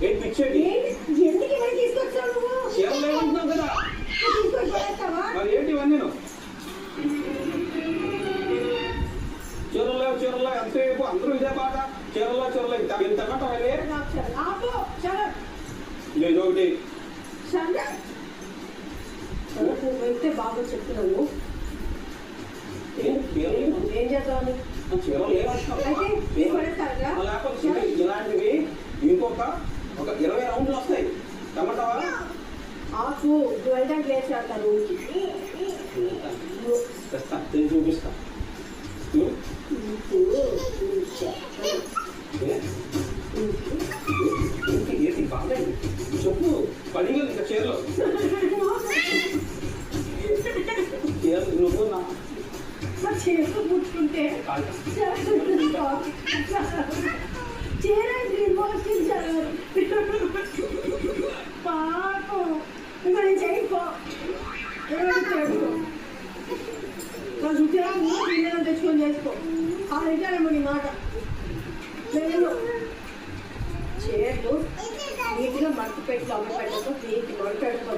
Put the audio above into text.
ఏంటి పిచ్చేది? ఎందుకు ఇవన్నీ తీసుకొచ్చావు నువ్వు? చీరలు ఏమంటున్నావు కదా తీసుకొని పడేస్తావా? మరి ఏంటి ఇవన్నీ చీరల్లో ఎంతసేపు అందరూ ఇదే పాట చీరల్లో ఇంత కట్టవాలి ఆపు, శరత్. లేదు ఒకటి శరత్. శరత్, నువ్వు వెళ్తే బాగా చెప్తున్నావు. ఏం చేద్దామని? చీరలు ఏమంటున్నావు? అయితే మీరు పడేస్తారుగా? లేకపోతే ఇలాంటివి ఇంకొక 20 రౌండ్లు వస్తాయి. టమాటావా? ఆపు, నువ్వు వెళ్ళడానికి లేచి ఆడతాను. తెస్తా, నేను చూపిస్తా. ఏంటి బాగా చెప్పు పడిగా ఇంకా చీరలు నువ్వు నా చేతులు పుట్టుకుంటే చీరండి మోసించారు. పాపం ఇంకా నేను చేయకో తెచ్చుకొని చేసుకో. ఆ రిటైర్మ నీ మాట నేను చీరలు నీట్గా మట్టి పెట్టి అమ్మ పెట్టకు నీకు మడతాడు.